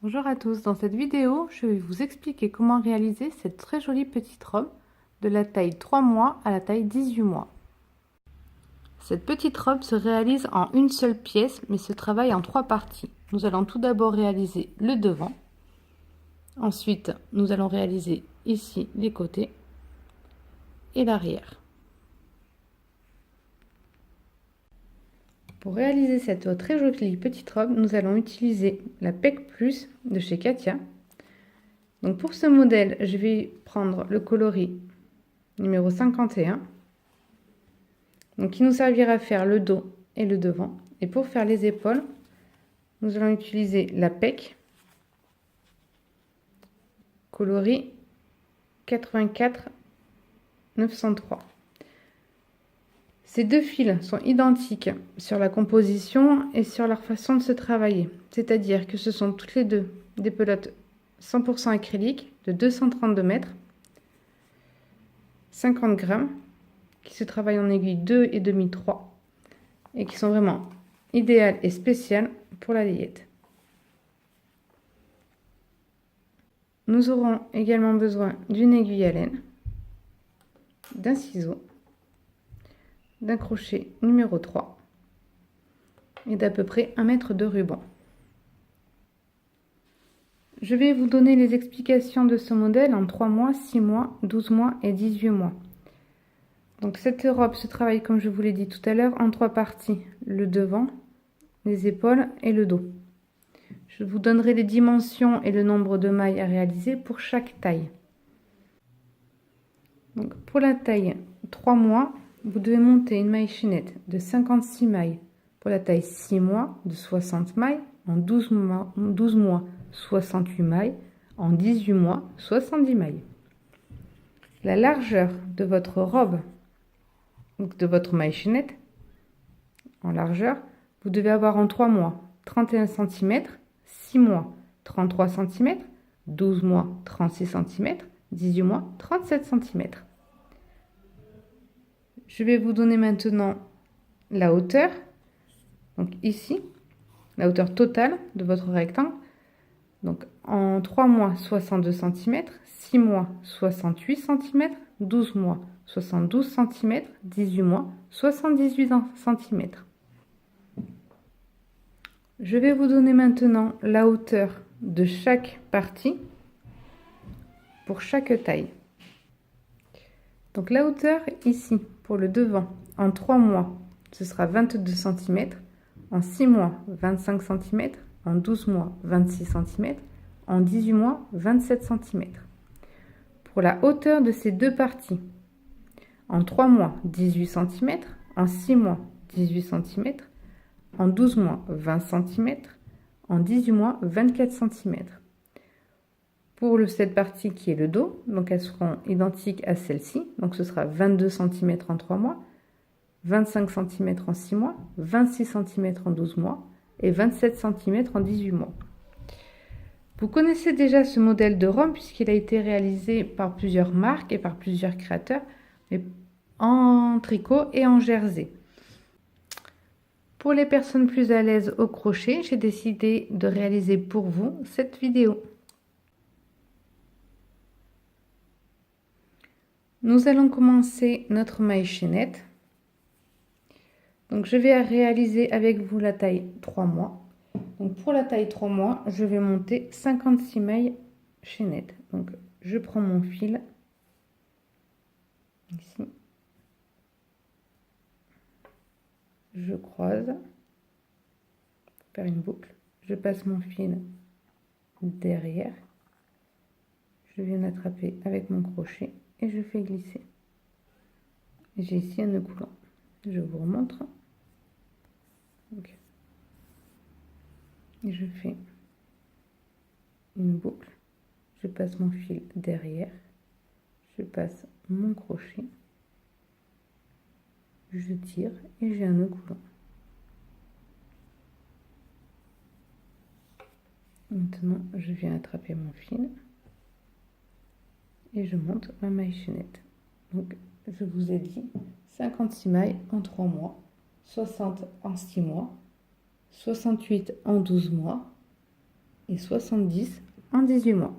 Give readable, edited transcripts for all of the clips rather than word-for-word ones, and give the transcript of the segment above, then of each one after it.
Bonjour à tous, dans cette vidéo, je vais vous expliquer comment réaliser cette très jolie petite robe de la taille 3 mois à la taille 18 mois. Cette petite robe se réalise en une seule pièce mais se travaille en 3 parties. Nous allons tout d'abord réaliser le devant, ensuite nous allons réaliser ici les côtés et l'arrière. Pour réaliser cette très jolie petite robe, nous allons utiliser la PEC Plus de chez Katia. Donc pour ce modèle, je vais prendre le coloris numéro 51, donc qui nous servira à faire le dos et le devant. Et pour faire les épaules, nous allons utiliser la PEC coloris 84 903. Ces deux fils sont identiques sur la composition et sur leur façon de se travailler, c'est-à-dire que ce sont toutes les deux des pelotes 100% acrylique de 232 mètres, 50 grammes, qui se travaillent en aiguille 2,5 3 et qui sont vraiment idéales et spéciales pour la layette. Nous aurons également besoin d'une aiguille à laine, d'un ciseau, d'un crochet numéro 3 et d'à peu près 1 mètre de ruban. Je vais vous donner les explications de ce modèle en 3 mois, 6 mois, 12 mois et 18 mois. Donc cette robe se travaille, comme je vous l'ai dit tout à l'heure, en 3 parties. Le devant, les épaules et le dos. Je vous donnerai les dimensions et le nombre de mailles à réaliser pour chaque taille. Donc pour la taille 3 mois, vous devez monter une maille chaînette de 56 mailles. Pour la taille 6 mois, de 60 mailles. En 12 mois, 68 mailles. En 18 mois, 70 mailles. La largeur de votre robe, donc de votre maille chaînette, en largeur, vous devez avoir en 3 mois 31 cm, 6 mois 33 cm, 12 mois 36 cm, 18 mois 37 cm. Je vais vous donner maintenant la hauteur, donc ici, la hauteur totale de votre rectangle. Donc en 3 mois 62 cm, 6 mois 68 cm, 12 mois 72 cm, 18 mois 78 cm. Je vais vous donner maintenant la hauteur de chaque partie pour chaque taille. Donc la hauteur ici pour le devant en 3 mois ce sera 22 cm, en 6 mois 25 cm, en 12 mois 26 cm, en 18 mois 27 cm. Pour la hauteur de ces deux parties, en 3 mois 18 cm, en 6 mois 18 cm, en 12 mois 20 cm, en 18 mois 24 cm. Pour cette partie qui est le dos, donc elles seront identiques à celle-ci, donc ce sera 22 cm en 3 mois, 25 cm en 6 mois, 26 cm en 12 mois et 27 cm en 18 mois. Vous connaissez déjà ce modèle de robe puisqu'il a été réalisé par plusieurs marques et par plusieurs créateurs, mais en tricot et en jersey. Pour les personnes plus à l'aise au crochet, j'ai décidé de réaliser pour vous cette vidéo. Nous allons commencer notre maille chaînette. Donc je vais réaliser avec vous la taille 3 mois. Donc pour la taille 3 mois, je vais monter 56 mailles chaînettes. Donc je prends mon fil ici. Je croise pour faire une boucle. Je passe mon fil derrière. Je viens attraper avec mon crochet et je fais glisser. J'ai ici un nœud coulant. Je vous remontre. Okay. Et je fais une boucle. Je passe mon fil derrière. Je passe mon crochet. Je tire et j'ai un nœud coulant. Maintenant, je viens attraper mon fil et je monte ma maille chaînette. Donc, je vous ai dit 56 mailles en 3 mois, 60 en 6 mois, 68 en 12 mois, et 70 en 18 mois.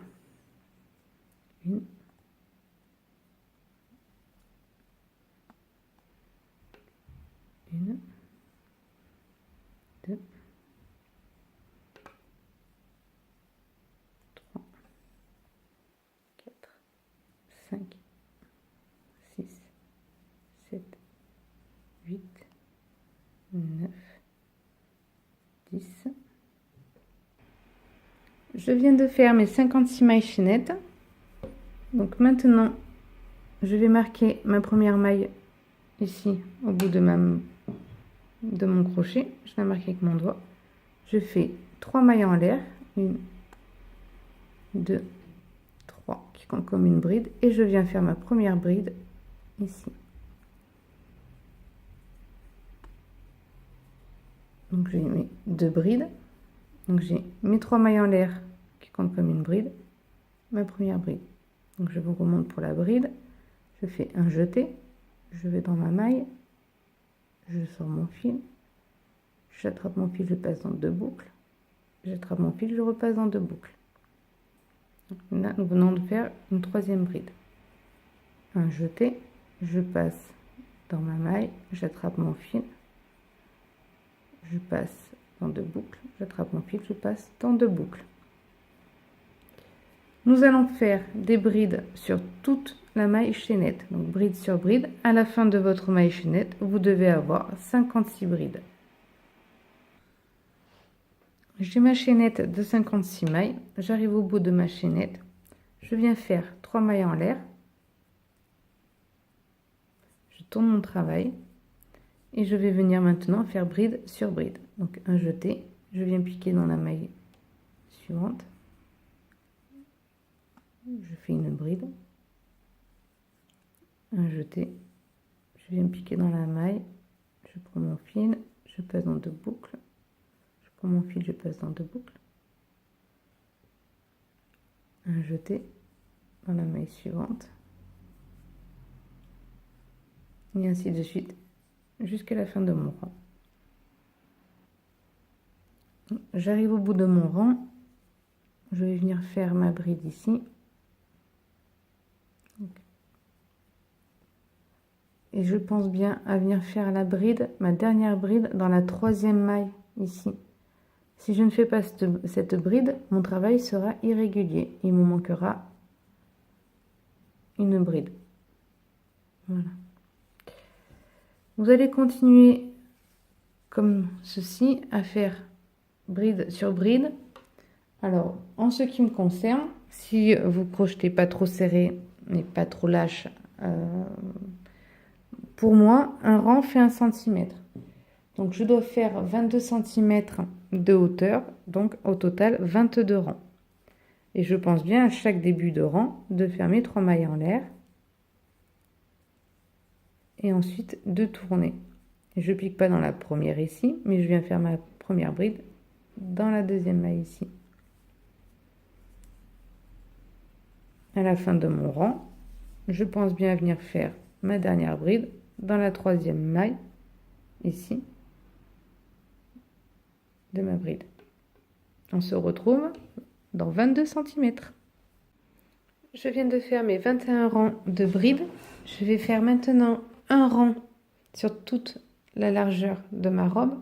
Une, deux, 3, 4, 5, 6, 7, 8, 9, 10. Je viens de faire mes 56 mailles chaînettes. Donc maintenant, je vais marquer ma première maille ici au bout de mon crochet. Je la marque avec mon doigt. Je fais 3 mailles en l'air. 1, 2, 3 qui comptent comme une bride. Et je viens faire ma première bride ici. Donc j'ai mes 2 brides. Donc j'ai mes 3 mailles en l'air qui comptent comme une bride. Ma première bride. Donc je vous remonte pour la bride. Je fais un jeté. Je vais dans ma maille. Je sors mon fil. J'attrape mon fil, je passe dans 2 boucles. J'attrape mon fil, je repasse dans 2 boucles. Là, nous venons de faire une 3e bride. Un jeté. Je passe dans ma maille. J'attrape mon fil. Je passe dans 2 boucles. J'attrape mon fil, je passe dans 2 boucles. Nous allons faire des brides sur toute la maille chaînette. Donc bride sur bride. À la fin de votre maille chaînette, vous devez avoir 56 brides. J'ai ma chaînette de 56 mailles. J'arrive au bout de ma chaînette. Je viens faire 3 mailles en l'air. Je tourne mon travail. Et je vais venir maintenant faire bride sur bride. Donc un jeté. Je viens piquer dans la maille suivante. Je fais une bride, un jeté, je viens piquer dans la maille, je prends mon fil, je passe dans 2 boucles, je prends mon fil, je passe dans 2 boucles, un jeté dans la maille suivante, et ainsi de suite jusqu'à la fin de mon rang. J'arrive au bout de mon rang, je vais venir faire ma bride ici. Et je pense bien à venir faire la bride, ma dernière bride, dans la 3e maille ici. Si je ne fais pas cette bride, mon travail sera irrégulier. Il me manquera une bride. Voilà. Vous allez continuer comme ceci à faire bride sur bride. Alors, en ce qui me concerne, si vous crochetez pas trop serré mais pas trop lâche, pour moi, un rang fait 1 cm. Donc, je dois faire 22 cm de hauteur, donc au total 22 rangs. Et je pense bien à chaque début de rang de faire mes 3 mailles en l'air et ensuite de tourner. Et je pique pas dans la première ici, mais je viens faire ma première bride dans la 2e maille ici. À la fin de mon rang, je pense bien à venir faire ma dernière bride dans la 3e maille ici de ma bride. On se retrouve dans 22 cm. Je viens de faire mes 21 rangs de bride. Je vais faire maintenant un rang sur toute la largeur de ma robe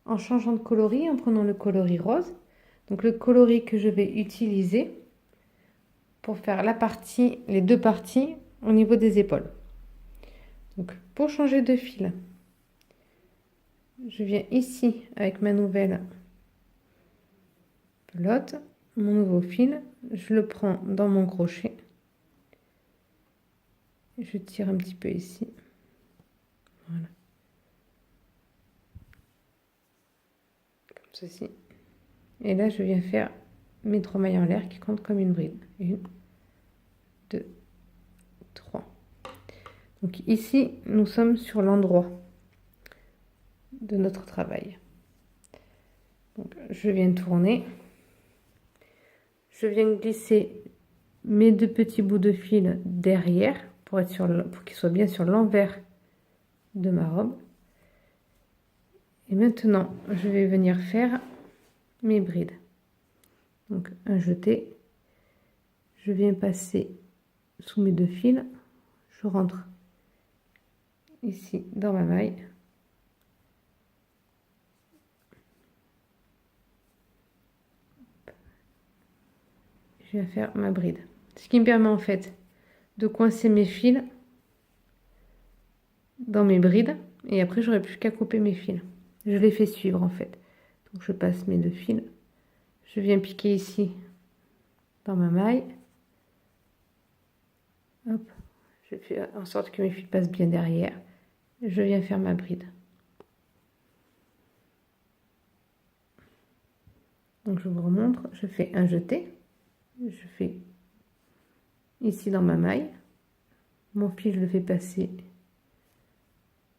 en changeant de coloris, en prenant le coloris rose. Donc le coloris que je vais utiliser pour faire les 2 parties au niveau des épaules. Donc pour changer de fil, je viens ici avec ma nouvelle pelote, mon nouveau fil, je le prends dans mon crochet, je tire un petit peu ici, voilà, comme ceci, et là je viens faire mes 3 mailles en l'air qui comptent comme une bride. 1, 2, 3. Donc ici nous sommes sur l'endroit de notre travail. Donc, je viens tourner, je viens glisser mes 2 petits bouts de fil derrière pour qu'ils soient bien sur l'envers de ma robe. Et maintenant je vais venir faire mes brides. Donc un jeté, je viens passer sous mes 2 fils, je rentre ici dans ma maille, je vais faire ma bride, ce qui me permet en fait de coincer mes fils dans mes brides, et après j'aurai plus qu'à couper mes fils. Je les fais suivre en fait. Donc je passe mes 2 fils, je viens piquer ici dans ma maille, hop, je fais en sorte que mes fils passent bien derrière, je viens faire ma bride. Donc je vous remontre, je fais un jeté, je fais ici dans ma maille, mon fil je le fais passer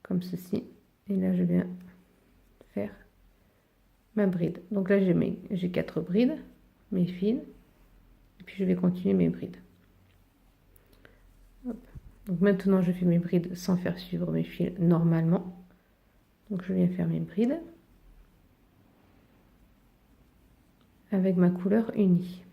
comme ceci, et là je viens faire ma bride. Donc là j'ai 4 brides, mes fils, et puis je vais continuer mes brides. Hop. Donc maintenant je fais mes brides sans faire suivre mes fils normalement. Donc je viens faire mes brides avec ma couleur unie.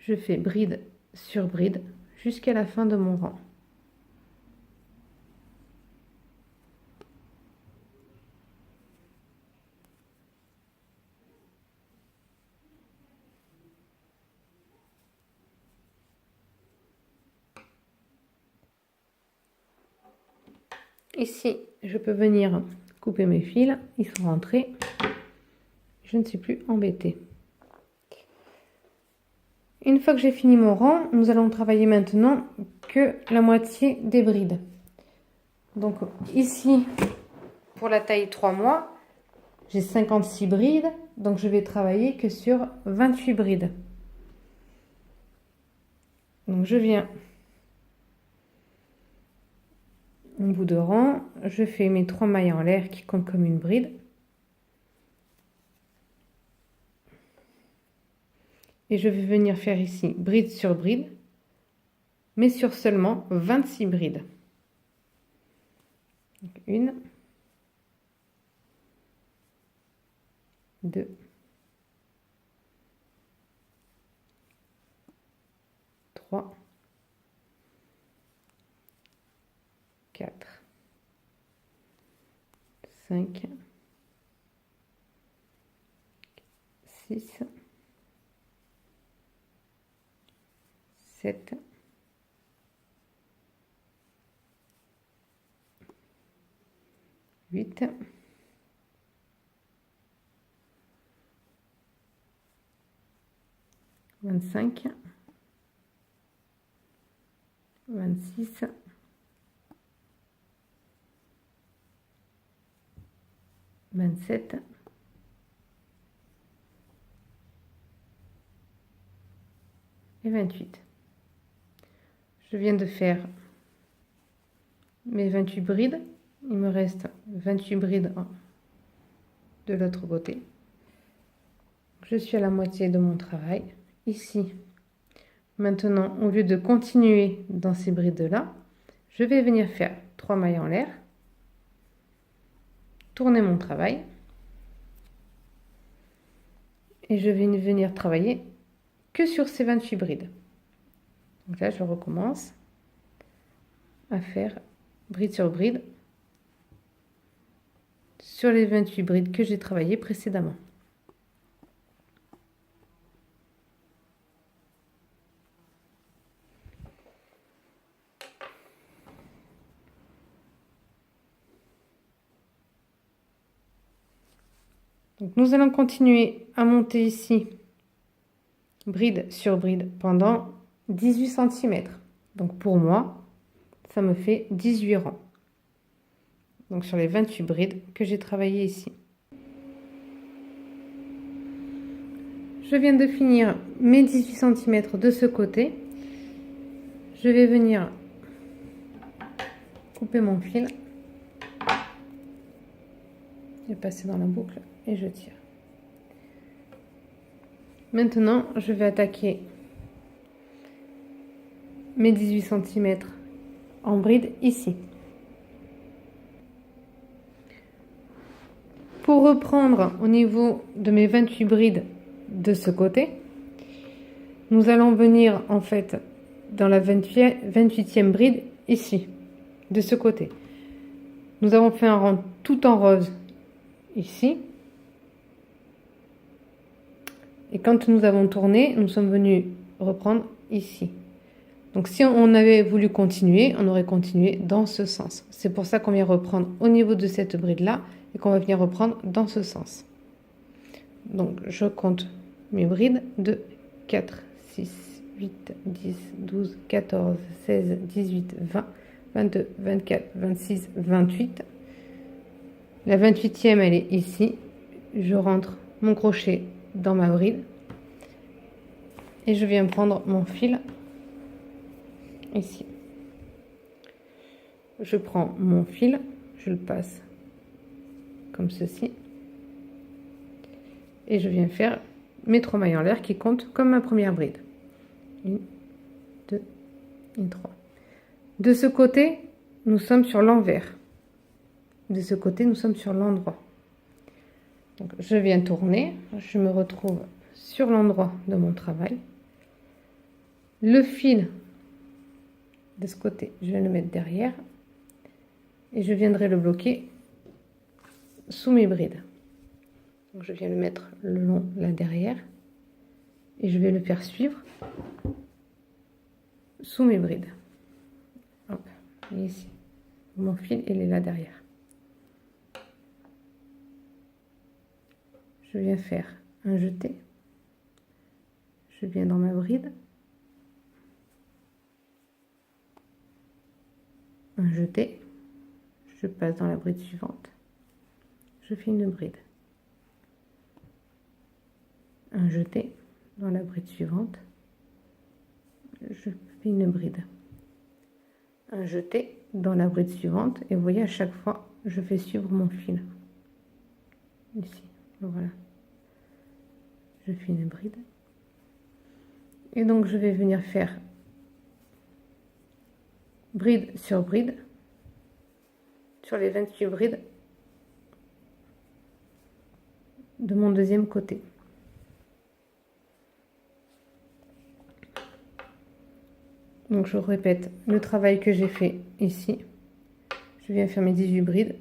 Je fais bride sur bride jusqu'à la fin de mon rang. Ici, je peux venir couper mes fils, ils sont rentrés. Je ne suis plus embêtée. Une fois que j'ai fini mon rang, nous allons travailler maintenant que la moitié des brides. Donc ici, pour la taille 3 mois, j'ai 56 brides, donc je vais travailler que sur 28 brides. Donc je viens en bout de rang, je fais mes 3 mailles en l'air qui comptent comme une bride. Et je vais venir faire ici bride sur bride, mais sur seulement 26 brides. Donc 1, 2, 3, 4, 5, 6, 7, 8, 25, 26, 27, et 28. Je viens de faire mes 28 brides. Il me reste 28 brides de l'autre côté. Je suis à la moitié de mon travail. Ici, maintenant, au lieu de continuer dans ces brides-là, je vais venir faire 3 mailles en l'air, tourner mon travail, et je vais venir travailler que sur ces 28 brides. Donc là, je recommence à faire bride sur bride sur les 28 brides que j'ai travaillées précédemment. Donc nous allons continuer à monter ici bride sur bride pendant 18 cm. Donc pour moi, ça me fait 18 rangs. Donc sur les 28 brides que j'ai travaillé ici. Je viens de finir mes 18 cm de ce côté. Je vais venir couper mon fil. Je vais passer dans la boucle et je tire. Maintenant, je vais attaquer mes 18 cm en bride ici. Pour reprendre au niveau de mes 28 brides de ce côté, nous allons venir en fait dans la 28e bride ici, de ce côté. Nous avons fait un rang tout en rose ici. Et quand nous avons tourné, nous sommes venus reprendre ici. Donc si on avait voulu continuer, on aurait continué dans ce sens. C'est pour ça qu'on vient reprendre au niveau de cette bride-là et qu'on va venir reprendre dans ce sens. Donc je compte mes brides de 4, 6, 8, 10, 12, 14, 16, 18, 20, 22, 24, 26, 28. La 28e, elle est ici. Je rentre mon crochet dans ma bride et je viens prendre mon fil ici. Je prends mon fil, je le passe comme ceci et je viens faire mes 3 mailles en l'air qui comptent comme ma première bride. 1, 2 et 3. De ce côté, nous sommes sur l'envers. De ce côté, nous sommes sur l'endroit. Donc, je viens tourner, je me retrouve sur l'endroit de mon travail. Le fil de ce côté, je vais le mettre derrière et je viendrai le bloquer sous mes brides. Donc, je viens le mettre le long là derrière et je vais le faire suivre sous mes brides. Hop, et ici, mon fil il est là derrière. Je viens faire un jeté, je viens dans ma bride, un jeté, je passe dans la bride suivante, je fais une bride, un jeté dans la bride suivante, je fais une bride, un jeté dans la bride suivante et vous voyez à chaque fois je fais suivre mon fil ici. Voilà, je fais une bride et donc je vais venir faire bride sur bride sur les 28 brides de mon deuxième côté. Donc je répète le travail que j'ai fait ici. Je viens faire mes 18 brides,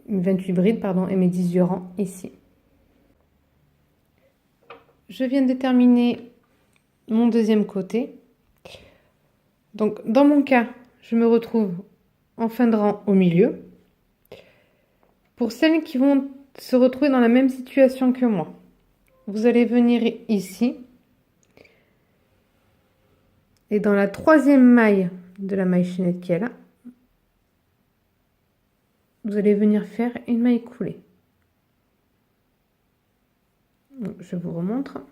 28 brides pardon, et mes 18 rangs ici. Je viens de terminer mon deuxième côté. Donc dans mon cas, je me retrouve en fin de rang au milieu. Pour celles qui vont se retrouver dans la même situation que moi, vous allez venir ici et dans la 3e maille de la maille chaînette qui est là, vous allez venir faire une maille coulée. Donc, je vous remontre.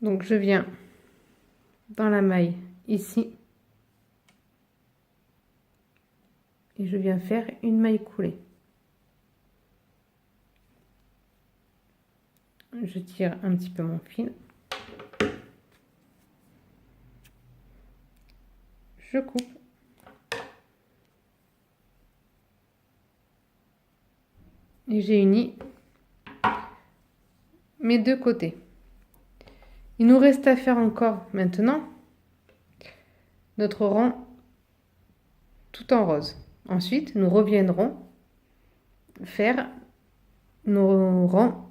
Donc je viens dans la maille ici et je viens faire une maille coulée. Je tire un petit peu mon fil. Je coupe. Et j'ai uni mes deux côtés. Il nous reste à faire encore maintenant notre rang tout en rose. Ensuite, nous reviendrons faire nos rangs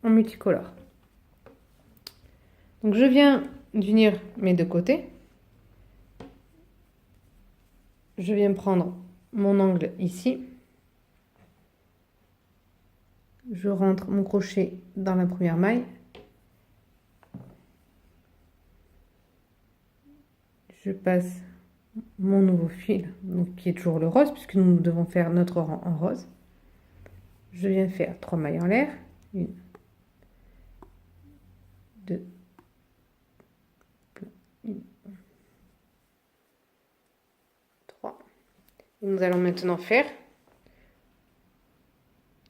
en multicolore. Donc je viens d'unir mes deux côtés. Je viens prendre mon angle ici. Je rentre mon crochet dans la première maille. Je passe mon nouveau fil, donc qui est toujours le rose, puisque nous devons faire notre rang en rose. Je viens faire 3 mailles en l'air. 1, 2, 1, 3. Et nous allons maintenant faire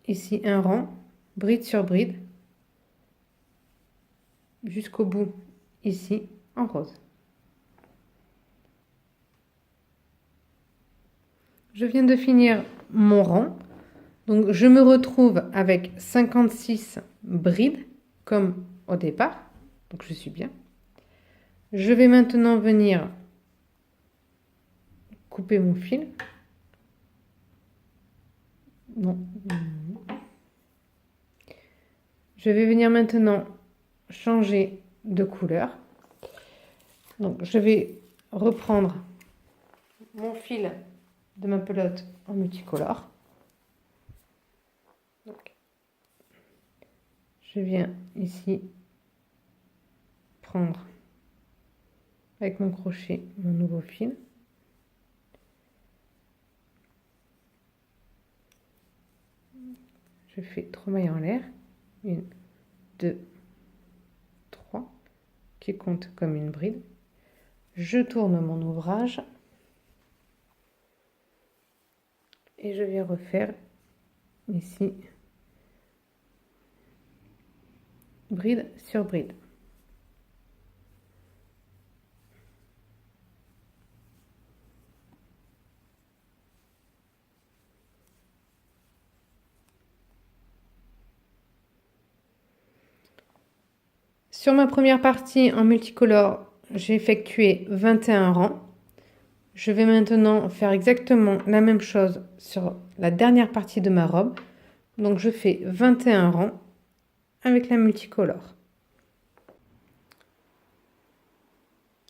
ici un rang, bride sur bride, jusqu'au bout ici en rose. Je viens de finir mon rang, donc je me retrouve avec 56 brides comme au départ, donc je suis bien. Je vais maintenant venir couper mon fil. Non. Je vais venir maintenant changer de couleur. Donc je vais reprendre mon fil de ma pelote en multicolore. Donc, je viens ici prendre avec mon crochet mon nouveau fil. Je fais 3 mailles en l'air, 1, 2, 3, qui compte comme une bride. Je tourne mon ouvrage et je viens refaire ici bride sur bride. Sur ma première partie en multicolore, j'ai effectué 21 rangs. Je vais maintenant faire exactement la même chose sur la dernière partie de ma robe. Donc je fais 21 rangs avec la multicolore.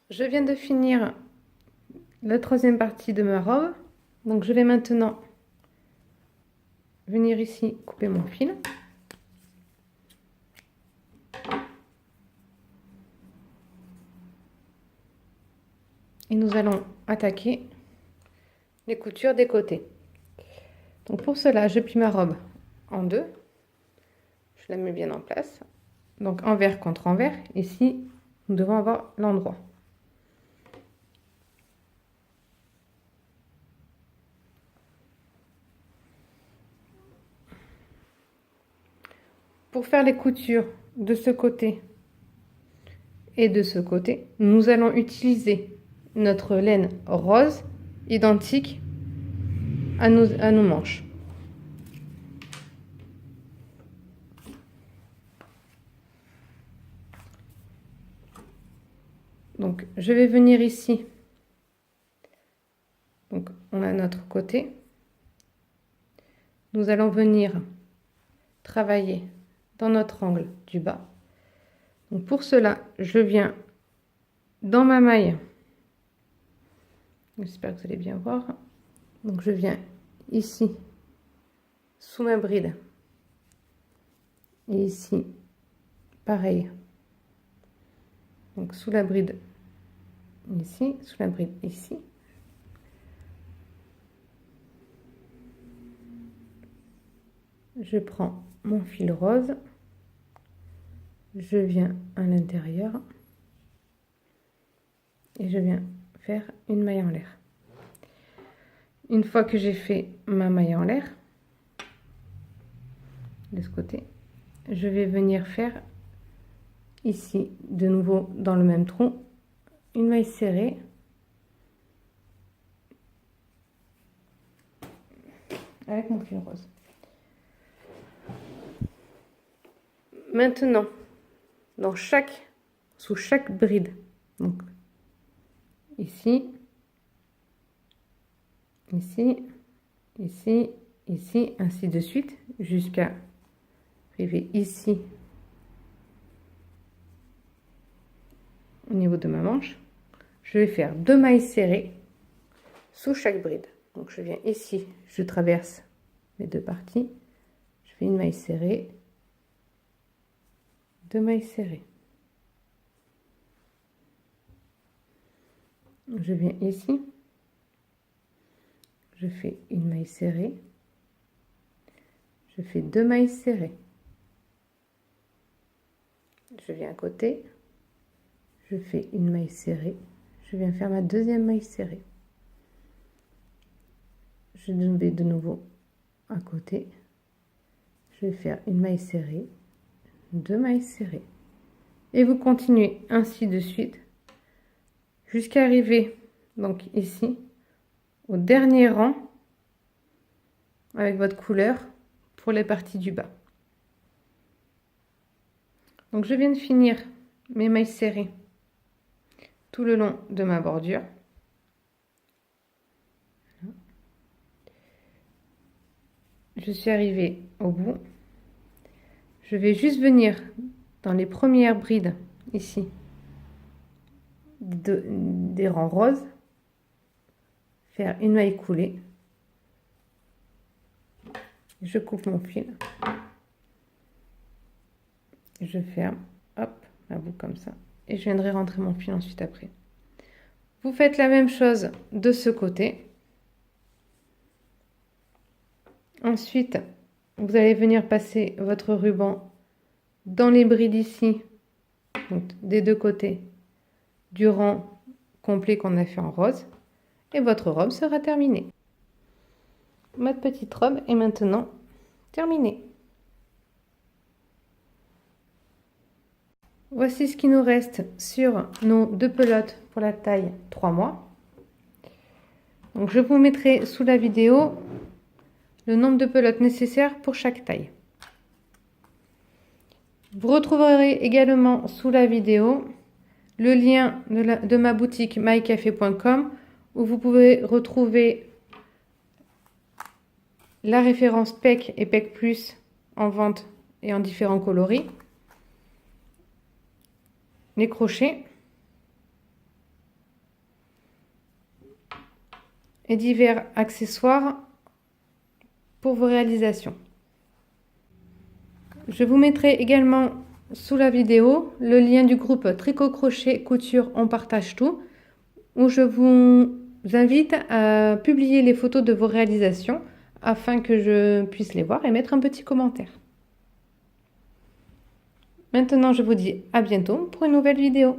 Je viens de finir la troisième partie de ma robe. Donc je vais maintenant venir ici couper mon fil. Et nous allons attaquer les coutures des côtés. Donc pour cela, je plie ma robe en deux. Je la mets bien en place. Donc envers contre envers. Ici, nous devons avoir l'endroit. Pour faire les coutures de ce côté et de ce côté, nous allons utiliser notre laine rose identique à nos manches. Donc je vais venir ici. Donc on a notre côté. Nous allons venir travailler dans notre angle du bas. Donc pour cela, je viens dans ma maille. J'espère que vous allez bien voir. Donc je viens ici sous ma bride et ici pareil. Donc sous la bride ici, sous la bride ici. Je prends mon fil rose, je viens à l'intérieur et je viens faire une maille en l'air. Une fois que j'ai fait ma maille en l'air de ce côté, je vais venir faire ici de nouveau dans le même trou une maille serrée avec mon fil rose. Maintenant, sous chaque bride, donc ici, ici, ici, ici, ainsi de suite, jusqu'à arriver ici au niveau de ma manche. Je vais faire 2 mailles serrées sous chaque bride. Donc je viens ici, je traverse les deux parties, je fais une maille serrée, 2 mailles serrées. Je viens ici, je fais une maille serrée, je fais 2 mailles serrées. Je viens à côté, je fais une maille serrée, je viens faire ma deuxième maille serrée. Je vais de nouveau à côté, je vais faire une maille serrée, 2 mailles serrées, Et vous continuez ainsi de suite jusqu'à arriver donc ici au dernier rang avec votre couleur pour les parties du bas. Donc je viens de finir mes mailles serrées tout le long de ma bordure. Je suis arrivée au bout. Je vais juste venir dans les premières brides ici des rangs roses, faire une maille coulée. Je coupe mon fil. Je ferme, hop, à bout comme ça. Et je viendrai rentrer mon fil ensuite après. Vous faites la même chose de ce côté. Ensuite, vous allez venir passer votre ruban dans les brides ici, donc des deux côtés du rang complet qu'on a fait en rose. Et votre robe sera terminée. Ma petite robe est maintenant terminée. Voici ce qui nous reste sur nos deux pelotes pour la taille 3 mois. Donc je vous mettrai sous la vidéo le nombre de pelotes nécessaires pour chaque taille. Vous retrouverez également sous la vidéo le lien de ma boutique mycafé.com où vous pouvez retrouver la référence PEC et PEC Plus en vente et en différents coloris, les crochets et divers accessoires pour vos réalisations. Je vous mettrai également sous la vidéo le lien du groupe Tricot Crochet Couture On Partage Tout, où je vous invite à publier les photos de vos réalisations afin que je puisse les voir et mettre un petit commentaire. Maintenant, je vous dis à bientôt pour une nouvelle vidéo.